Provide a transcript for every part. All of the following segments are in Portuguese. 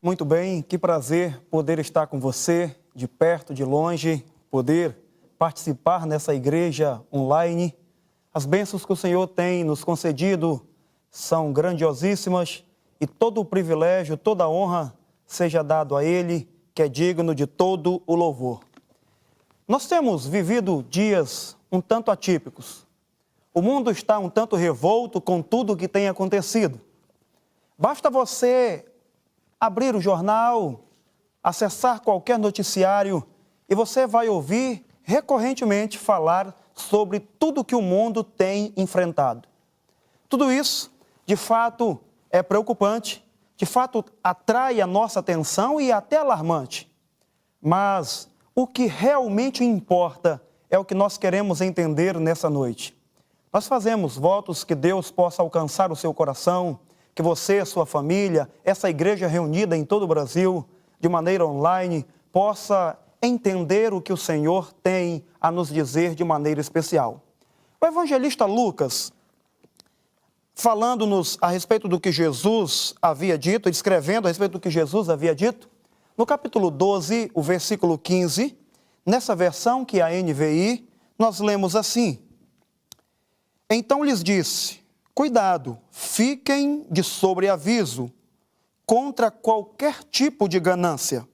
Muito bem, que prazer poder estar com você, de perto, de longe, poder participar nessa igreja online. As bênçãos que o Senhor tem nos concedido são grandiosíssimas e todo o privilégio, toda a honra seja dado a Ele, que é digno de todo o louvor. Nós temos vivido dias um tanto atípicos. O mundo está um tanto revolto com tudo o que tem acontecido. Basta você abrir o jornal, acessar qualquer noticiário e você vai ouvir recorrentemente falar sobre tudo que o mundo tem enfrentado. Tudo isso, de fato, é preocupante, de fato, atrai a nossa atenção e é até alarmante. Mas o que realmente importa é o que nós queremos entender nessa noite. Nós fazemos votos que Deus possa alcançar o seu coração, que você, sua família, essa igreja reunida em todo o Brasil, de maneira online, possa entender o que o Senhor tem a nos dizer de maneira especial. O evangelista Lucas, falando-nos a respeito do que Jesus havia dito, escrevendo a respeito do que Jesus havia dito, no capítulo 12, o versículo 15, nessa versão que é a NVI, nós lemos assim: Então lhes disse: Cuidado, fiquem de sobreaviso contra qualquer tipo de ganância.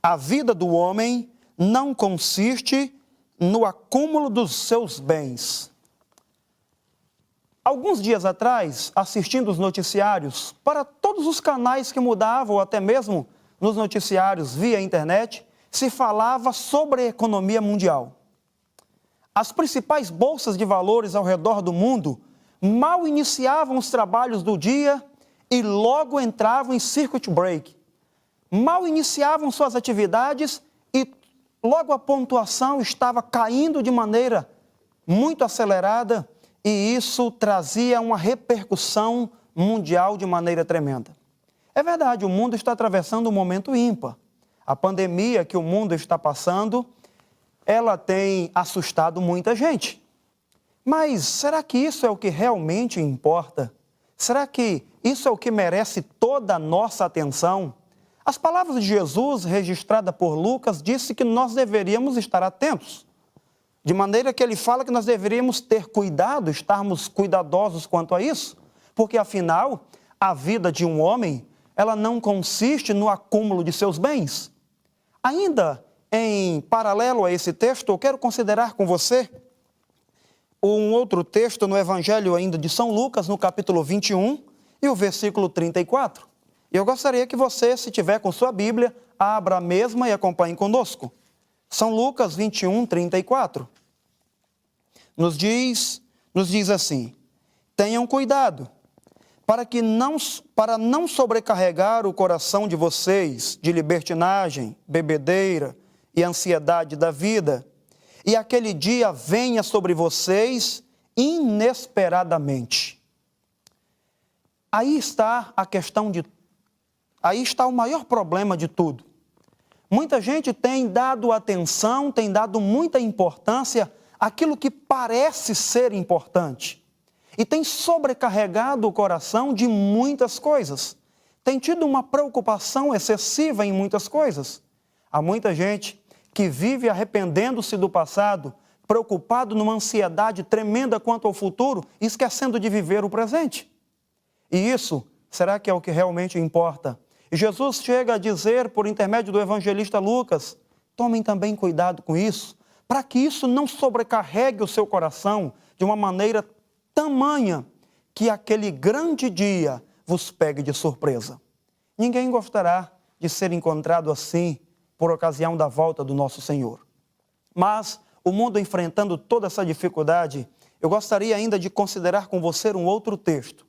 A vida do homem não consiste no acúmulo dos seus bens. Alguns dias atrás, assistindo os noticiários, para todos os canais que mudavam, ou até mesmo nos noticiários via internet, se falava sobre a economia mundial. As principais bolsas de valores ao redor do mundo mal iniciavam os trabalhos do dia e logo entravam em circuit break. Mal iniciavam suas atividades e logo a pontuação estava caindo de maneira muito acelerada e isso trazia uma repercussão mundial de maneira tremenda. É verdade, o mundo está atravessando um momento ímpar. A pandemia que o mundo está passando, ela tem assustado muita gente. Mas será que isso é o que realmente importa? Será que isso é o que merece toda a nossa atenção? As palavras de Jesus, registradas por Lucas, disse que nós deveríamos estar atentos. De maneira que ele fala que nós deveríamos ter cuidado, estarmos cuidadosos quanto a isso, porque afinal, a vida de um homem, ela não consiste no acúmulo de seus bens. Ainda em paralelo a esse texto, eu quero considerar com você um outro texto no Evangelho ainda de São Lucas, no capítulo 21 e o versículo 34. E eu gostaria que você, se tiver com sua Bíblia, abra a mesma e acompanhe conosco. São Lucas 21, 34. Nos diz assim: Tenham cuidado, para não sobrecarregar o coração de vocês de libertinagem, bebedeira e ansiedade da vida, e aquele dia venha sobre vocês inesperadamente. Aí está a questão aí está o maior problema de tudo. Muita gente tem dado atenção, tem dado muita importância àquilo que parece ser importante. E tem sobrecarregado o coração de muitas coisas. Tem tido uma preocupação excessiva em muitas coisas. Há muita gente que vive arrependendo-se do passado, preocupado numa ansiedade tremenda quanto ao futuro, esquecendo de viver o presente. E isso, será que é o que realmente importa? E Jesus chega a dizer, por intermédio do evangelista Lucas, tomem também cuidado com isso, para que isso não sobrecarregue o seu coração de uma maneira tamanha que aquele grande dia vos pegue de surpresa. Ninguém gostará de ser encontrado assim, por ocasião da volta do nosso Senhor. Mas, o mundo enfrentando toda essa dificuldade, eu gostaria ainda de considerar com você um outro texto.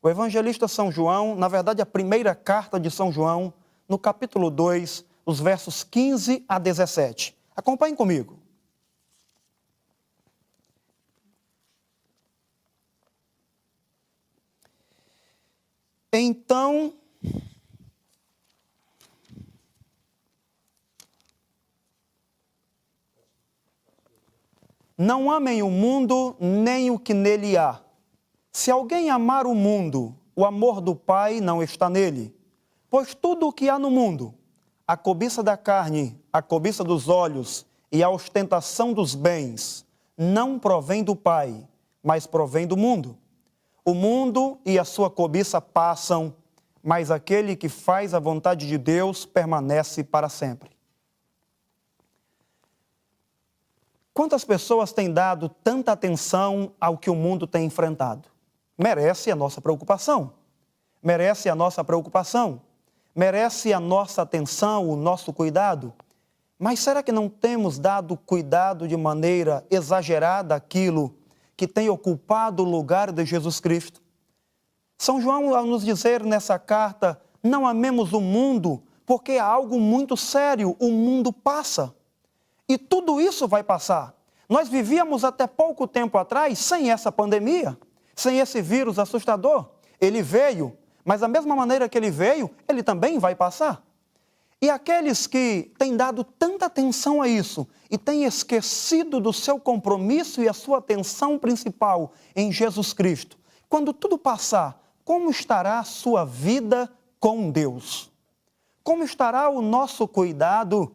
O evangelista São João, na verdade a primeira carta de São João, no capítulo 2, os versos 15 a 17. Acompanhem comigo. Então, não amem o mundo nem o que nele há. Se alguém amar o mundo, o amor do Pai não está nele. Pois tudo o que há no mundo, a cobiça da carne, a cobiça dos olhos e a ostentação dos bens, não provém do Pai, mas provém do mundo. O mundo e a sua cobiça passam, mas aquele que faz a vontade de Deus permanece para sempre. Quantas pessoas têm dado tanta atenção ao que o mundo tem enfrentado? Merece a nossa preocupação. Merece a nossa preocupação. Merece a nossa atenção, o nosso cuidado. Mas será que não temos dado cuidado de maneira exagerada àquilo que tem ocupado o lugar de Jesus Cristo? São João, ao nos dizer nessa carta, não amemos o mundo, porque é algo muito sério, o mundo passa. E tudo isso vai passar. Nós vivíamos até pouco tempo atrás sem essa pandemia, sem esse vírus assustador. Ele veio, mas da mesma maneira que ele veio, ele também vai passar. E aqueles que têm dado tanta atenção a isso e têm esquecido do seu compromisso e a sua atenção principal em Jesus Cristo, quando tudo passar, como estará a sua vida com Deus? Como estará o nosso cuidado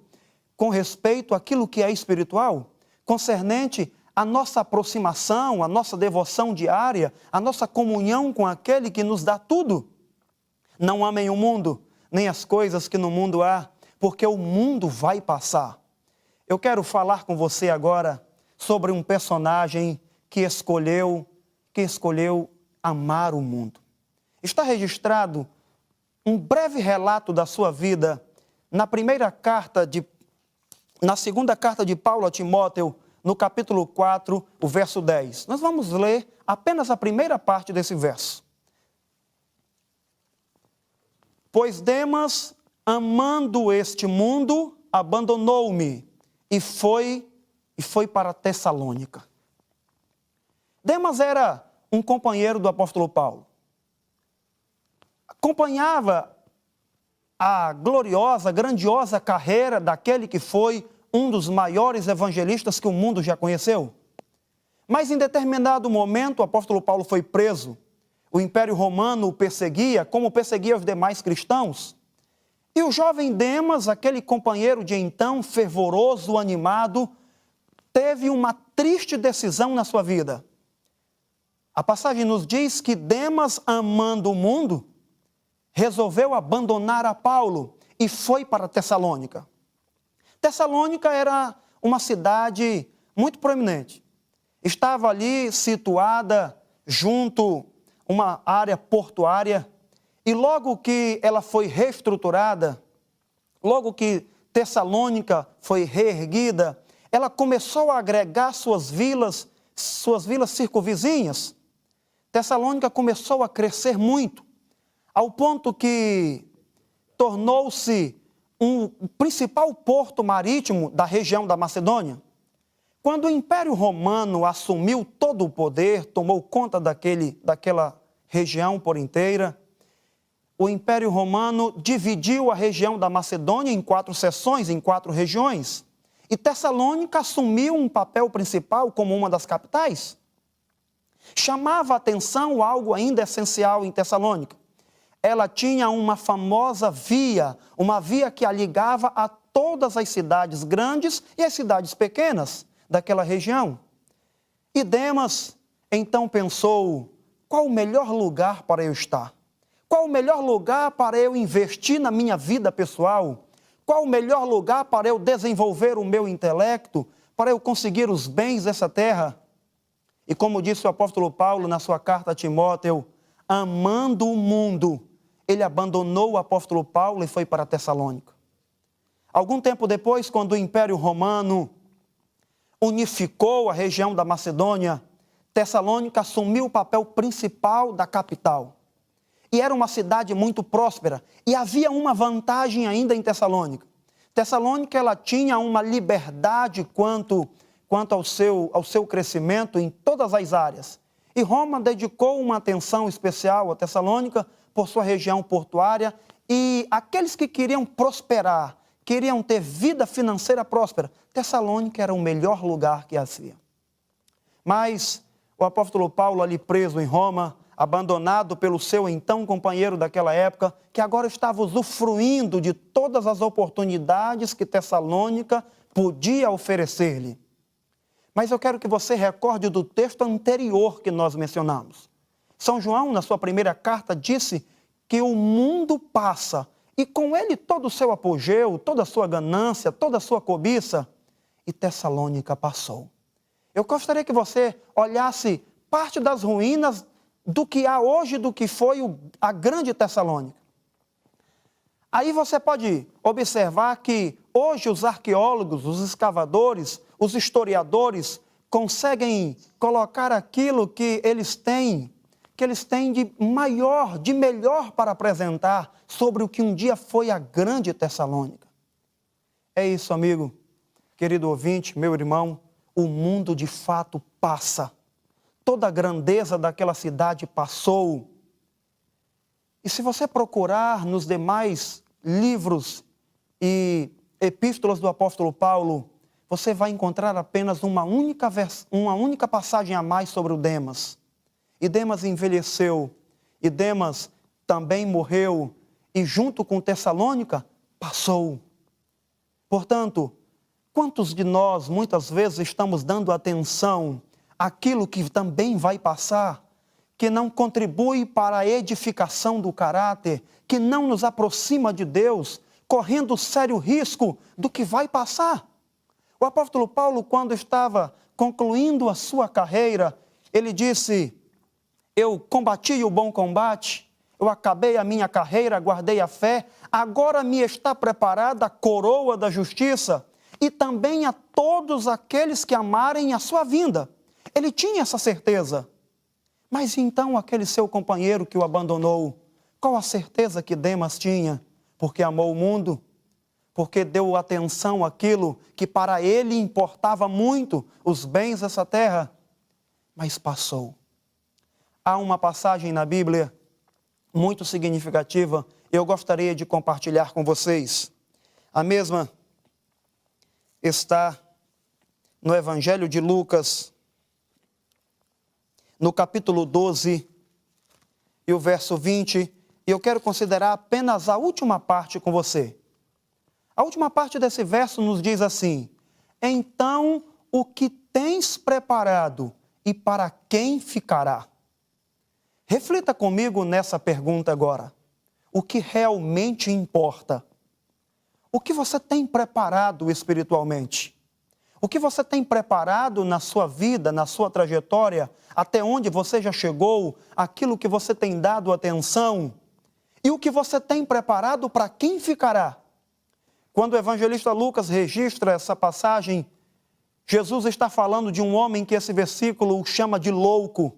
com respeito àquilo que é espiritual, concernente à nossa aproximação, à nossa devoção diária, à nossa comunhão com aquele que nos dá tudo? Não amem o mundo, nem as coisas que no mundo há, porque o mundo vai passar. Eu quero falar com você agora sobre um personagem que escolheu amar o mundo. Está registrado um breve relato da sua vida na segunda carta de Paulo a Timóteo, no capítulo 4, o verso 10. Nós vamos ler apenas a primeira parte desse verso. Pois Demas, amando este mundo, abandonou-me e foi para Tessalônica. Demas era um companheiro do apóstolo Paulo. Acompanhava a gloriosa, grandiosa carreira daquele que foi um dos maiores evangelistas que o mundo já conheceu. Mas em determinado momento o apóstolo Paulo foi preso. O Império Romano o perseguia, como perseguia os demais cristãos. E o jovem Demas, aquele companheiro de então, fervoroso, animado, teve uma triste decisão na sua vida. A passagem nos diz que Demas, amando o mundo, resolveu abandonar a Paulo e foi para Tessalônica. Tessalônica era uma cidade muito proeminente. Estava ali situada junto a uma área portuária e logo que ela foi reestruturada, logo que Tessalônica foi reerguida, ela começou a agregar suas vilas circunvizinhas. Tessalônica começou a crescer muito, ao ponto que tornou-se um principal porto marítimo da região da Macedônia. Quando o Império Romano assumiu todo o poder, tomou conta daquela região por inteira, o Império Romano dividiu a região da Macedônia em 4 seções, em 4 regiões, e Tessalônica assumiu um papel principal como uma das capitais. Chamava a atenção algo ainda essencial em Tessalônica. Ela tinha uma famosa via, uma via que a ligava a todas as cidades grandes e as cidades pequenas daquela região. E Demas então pensou, qual o melhor lugar para eu estar? Qual o melhor lugar para eu investir na minha vida pessoal? Qual o melhor lugar para eu desenvolver o meu intelecto, para eu conseguir os bens dessa terra? E como disse o apóstolo Paulo na sua carta a Timóteo, amando o mundo, ele abandonou o apóstolo Paulo e foi para Tessalônica. Algum tempo depois, quando o Império Romano unificou a região da Macedônia, Tessalônica assumiu o papel principal da capital. E era uma cidade muito próspera. E havia uma vantagem ainda em Tessalônica. Tessalônica ela tinha uma liberdade quanto ao seu crescimento em todas as áreas. E Roma dedicou uma atenção especial a Tessalônica por sua região portuária. E aqueles que queriam prosperar, queriam ter vida financeira próspera, Tessalônica era o melhor lugar que havia. Mas o apóstolo Paulo, ali preso em Roma, abandonado pelo seu então companheiro daquela época, que agora estava usufruindo de todas as oportunidades que Tessalônica podia oferecer-lhe. Mas eu quero que você recorde do texto anterior que nós mencionamos. São João, na sua primeira carta, disse que o mundo passa, e com ele todo o seu apogeu, toda a sua ganância, toda a sua cobiça, e Tessalônica passou. Eu gostaria que você olhasse parte das ruínas do que há hoje, do que foi a grande Tessalônica. Aí você pode observar que hoje os arqueólogos, os escavadores, os historiadores conseguem colocar aquilo que eles têm de maior, de melhor para apresentar sobre o que um dia foi a grande Tessalônica. É isso, amigo, querido ouvinte, meu irmão, o mundo de fato passa. Toda a grandeza daquela cidade passou. E se você procurar nos demais livros e epístolas do apóstolo Paulo, você vai encontrar apenas uma única passagem a mais sobre o Demas. E Demas envelheceu, e Demas também morreu, e junto com Tessalônica, passou. Portanto, quantos de nós muitas vezes estamos dando atenção àquilo que também vai passar, que não contribui para a edificação do caráter, que não nos aproxima de Deus, correndo sério risco do que vai passar? O apóstolo Paulo, quando estava concluindo a sua carreira, ele disse: eu combati o bom combate, eu acabei a minha carreira, guardei a fé, agora me está preparada a coroa da justiça e também a todos aqueles que amarem a sua vinda. Ele tinha essa certeza. Mas então aquele seu companheiro que o abandonou, qual a certeza que Demas tinha? Porque amou o mundo, porque deu atenção àquilo que para ele importava muito, os bens dessa terra, mas passou. Há uma passagem na Bíblia muito significativa, eu gostaria de compartilhar com vocês. A mesma está no Evangelho de Lucas, no capítulo 12 e o verso 20, e eu quero considerar apenas a última parte com você. A última parte desse verso nos diz assim: então o que tens preparado e para quem ficará? Reflita comigo nessa pergunta agora. O que realmente importa? O que você tem preparado espiritualmente? O que você tem preparado na sua vida, na sua trajetória, até onde você já chegou, aquilo que você tem dado atenção? E o que você tem preparado para quem ficará? Quando o evangelista Lucas registra essa passagem, Jesus está falando de um homem que esse versículo chama de louco.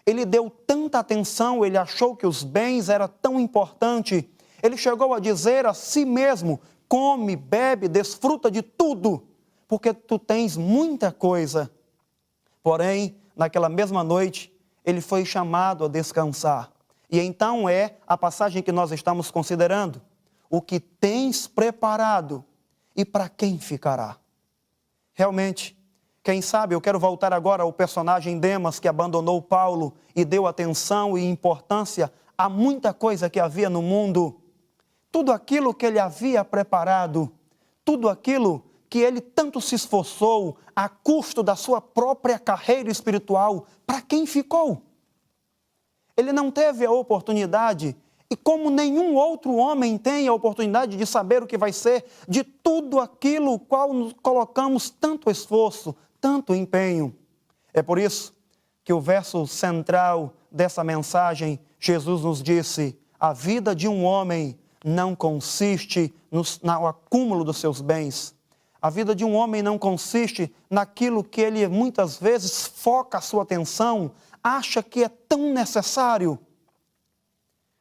Ele deu tanta atenção, ele achou que os bens eram tão importantes, ele chegou a dizer a si mesmo: come, bebe, desfruta de tudo, porque tu tens muita coisa. Porém, naquela mesma noite, ele foi chamado a descansar. E então é a passagem que nós estamos considerando. O que tens preparado e para quem ficará? Realmente, quem sabe, eu quero voltar agora ao personagem Demas, que abandonou Paulo e deu atenção e importância a muita coisa que havia no mundo. Tudo aquilo que ele havia preparado, tudo aquilo que ele tanto se esforçou a custo da sua própria carreira espiritual, para quem ficou? Ele não teve a oportunidade, e como nenhum outro homem tem a oportunidade de saber o que vai ser de tudo aquilo qual nos colocamos tanto esforço, tanto empenho. É por isso que o verso central dessa mensagem, Jesus nos disse: a vida de um homem não consiste no acúmulo dos seus bens. A vida de um homem não consiste naquilo que ele muitas vezes foca a sua atenção, acha que é tão necessário.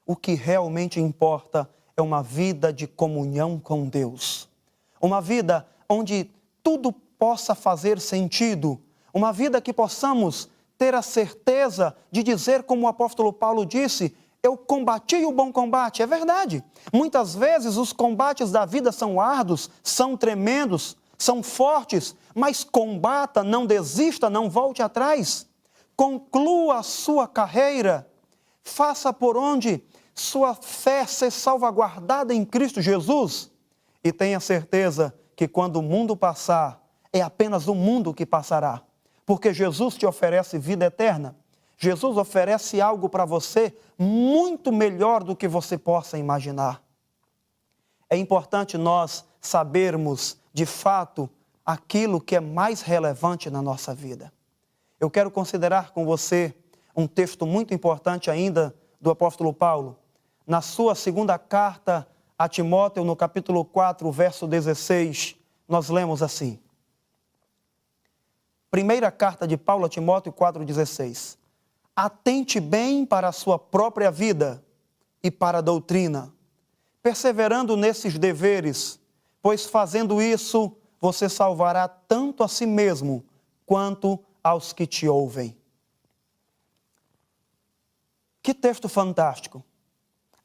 O que realmente importa é uma vida de comunhão com Deus. Uma vida onde tudo possa fazer sentido. Uma vida que possamos ter a certeza de dizer, como o apóstolo Paulo disse: eu combati o bom combate. É verdade. Muitas vezes os combates da vida são árduos, são tremendos, são fortes, mas combata, não desista, não volte atrás. Conclua a sua carreira. Faça por onde sua fé ser salvaguardada em Cristo Jesus e tenha certeza que quando o mundo passar, é apenas o mundo que passará, porque Jesus te oferece vida eterna. Jesus oferece algo para você muito melhor do que você possa imaginar. É importante nós sabermos, de fato, aquilo que é mais relevante na nossa vida. Eu quero considerar com você um texto muito importante ainda do apóstolo Paulo. Na sua segunda carta a Timóteo, no capítulo 4, verso 16, nós lemos assim. Primeira carta de Paulo a Timóteo 4,16. Atente bem para a sua própria vida e para a doutrina, perseverando nesses deveres, pois fazendo isso, você salvará tanto a si mesmo, quanto aos que te ouvem. Que texto fantástico!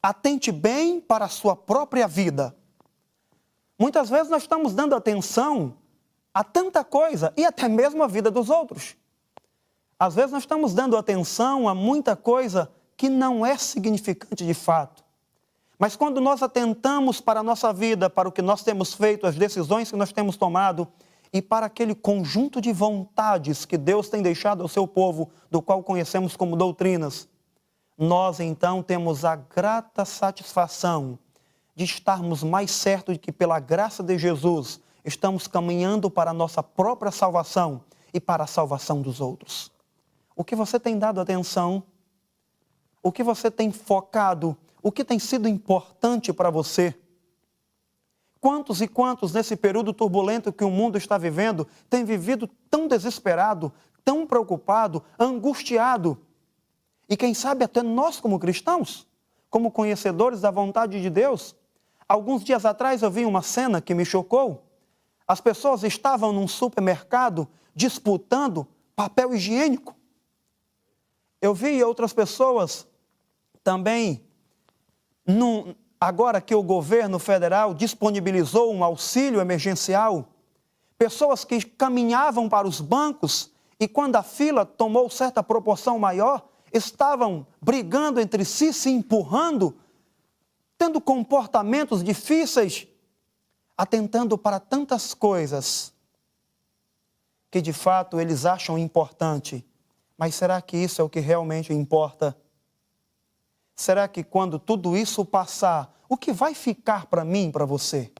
Atente bem para a sua própria vida. Muitas vezes nós estamos dando atenção a tanta coisa e até mesmo a vida dos outros. Às vezes nós estamos dando atenção a muita coisa que não é significante de fato. Mas quando nós atentamos para a nossa vida, para o que nós temos feito, as decisões que nós temos tomado e para aquele conjunto de vontades que Deus tem deixado ao seu povo, do qual conhecemos como doutrinas, nós então temos a grata satisfação de estarmos mais certos de que pela graça de Jesus estamos caminhando para a nossa própria salvação e para a salvação dos outros. O que você tem dado atenção? O que você tem focado? O que tem sido importante para você? Quantos e quantos nesse período turbulento que o mundo está vivendo têm vivido tão desesperado, tão preocupado, angustiado? E quem sabe até nós como cristãos, como conhecedores da vontade de Deus. Alguns dias atrás eu vi uma cena que me chocou. As pessoas estavam num supermercado disputando papel higiênico. Eu vi outras pessoas também, agora que o governo federal disponibilizou um auxílio emergencial, pessoas que caminhavam para os bancos e quando a fila tomou certa proporção maior, estavam brigando entre si, se empurrando, tendo comportamentos difíceis, atentando para tantas coisas que de fato eles acham importante. Mas será que isso é o que realmente importa? Será que quando tudo isso passar, o que vai ficar para mim, para você?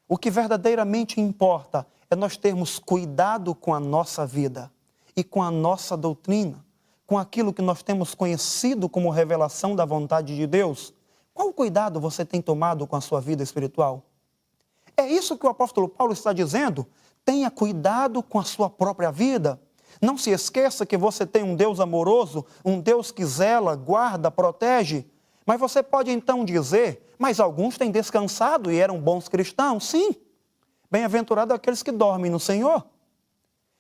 O que verdadeiramente importa é nós termos cuidado com a nossa vida e com a nossa doutrina, com aquilo que nós temos conhecido como revelação da vontade de Deus. Qual cuidado você tem tomado com a sua vida espiritual? É isso que o apóstolo Paulo está dizendo. Tenha cuidado com a sua própria vida. Não se esqueça que você tem um Deus amoroso, um Deus que zela, guarda, protege. Mas você pode então dizer, mas alguns têm descansado e eram bons cristãos. Sim, bem-aventurado aqueles que dormem no Senhor.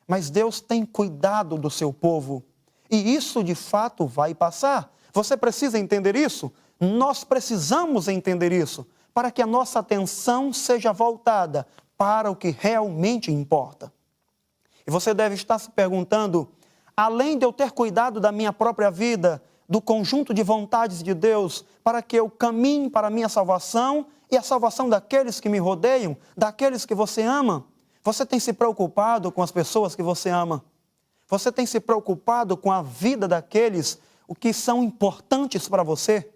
Mas Deus tem cuidado do seu povo. E isso de fato vai passar. Você precisa entender isso? Nós precisamos entender isso, para que a nossa atenção seja voltada para o que realmente importa. E você deve estar se perguntando, além de eu ter cuidado da minha própria vida, do conjunto de vontades de Deus, para que eu caminhe para a minha salvação e a salvação daqueles que me rodeiam, daqueles que você ama, você tem se preocupado com as pessoas que você ama? Você tem se preocupado com a vida daqueles o que são importantes para você?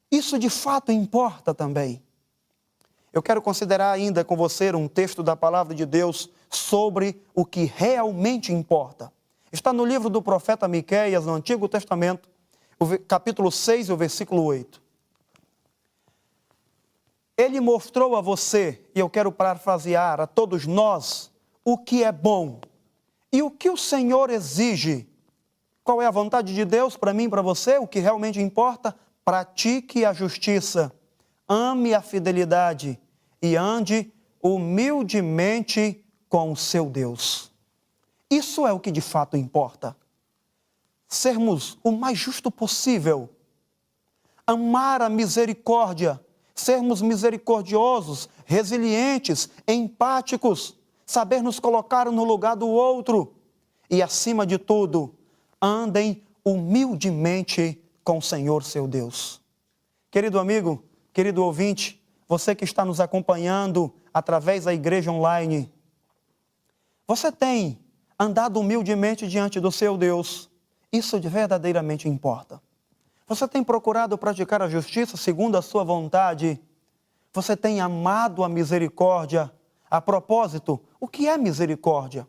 Isso de fato importa também. Eu quero considerar ainda com você um texto da palavra de Deus sobre o que realmente importa. Está no livro do profeta Miqueias, no Antigo Testamento, capítulo 6, o versículo 8. Ele mostrou a você, e eu quero parafrasear a todos nós, o que é bom e o que o Senhor exige. Qual é a vontade de Deus para mim e para você? O que realmente importa? Pratique a justiça, ame a fidelidade e ande humildemente com o seu Deus. Isso é o que de fato importa. Sermos o mais justo possível, amar a misericórdia, sermos misericordiosos, resilientes, empáticos, saber nos colocar no lugar do outro e, acima de tudo, andem humildemente com o Senhor seu Deus. Querido amigo, querido ouvinte, você que está nos acompanhando através da igreja online, você tem andado humildemente diante do seu Deus? Isso verdadeiramente importa. Você tem procurado praticar a justiça segundo a sua vontade? Você tem amado a misericórdia? A propósito, o que é misericórdia?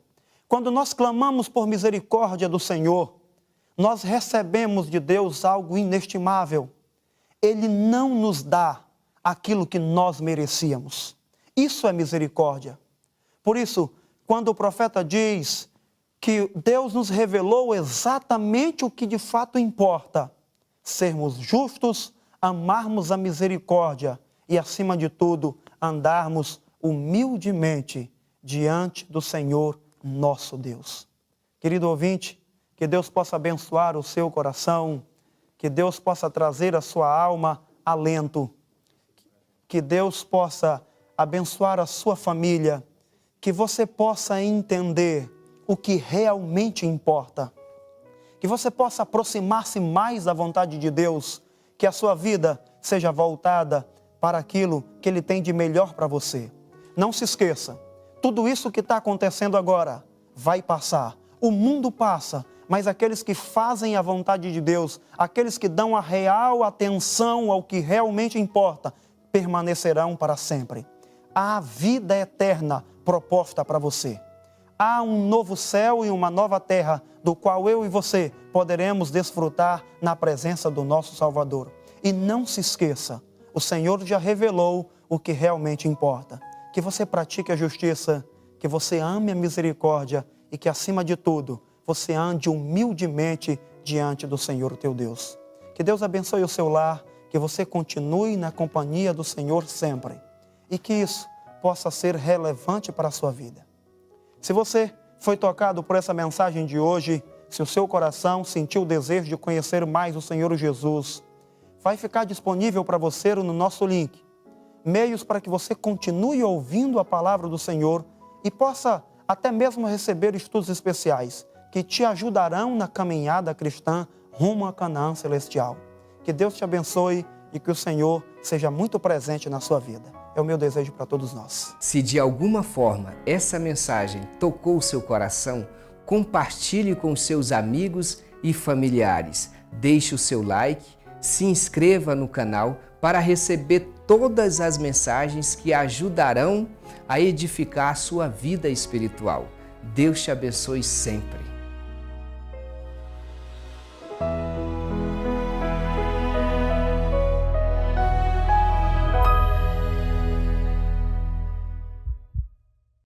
Quando nós clamamos por misericórdia do Senhor, nós recebemos de Deus algo inestimável. Ele não nos dá aquilo que nós merecíamos. Isso é misericórdia. Por isso, quando o profeta diz que Deus nos revelou exatamente o que de fato importa, sermos justos, amarmos a misericórdia e, acima de tudo, andarmos humildemente diante do Senhor nosso Deus. Querido ouvinte, que Deus possa abençoar o seu coração, que Deus possa trazer à sua alma alento, que Deus possa abençoar a sua família, que você possa entender o que realmente importa, que você possa aproximar-se mais da vontade de Deus, que a sua vida seja voltada para aquilo que Ele tem de melhor para você. Não se esqueça, tudo isso que está acontecendo agora vai passar, o mundo passa, mas aqueles que fazem a vontade de Deus, aqueles que dão a real atenção ao que realmente importa, permanecerão para sempre. Há vida eterna proposta para você. Há um novo céu e uma nova terra, do qual eu e você poderemos desfrutar na presença do nosso Salvador. E não se esqueça, o Senhor já revelou o que realmente importa. Que você pratique a justiça, que você ame a misericórdia e que, acima de tudo, você ande humildemente diante do Senhor teu Deus. Que Deus abençoe o seu lar, que você continue na companhia do Senhor sempre e que isso possa ser relevante para a sua vida. Se você foi tocado por essa mensagem de hoje, se o seu coração sentiu o desejo de conhecer mais o Senhor Jesus, vai ficar disponível para você no nosso link, meios para que você continue ouvindo a palavra do Senhor e possa até mesmo receber estudos especiais que te ajudarão na caminhada cristã rumo a Canaã celestial. Que Deus te abençoe e que o Senhor seja muito presente na sua vida. É o meu desejo para todos nós. Se de alguma forma essa mensagem tocou o seu coração, compartilhe com seus amigos e familiares. Deixe o seu like, se inscreva no canal para receber todas as mensagens que ajudarão a edificar a sua vida espiritual. Deus te abençoe sempre.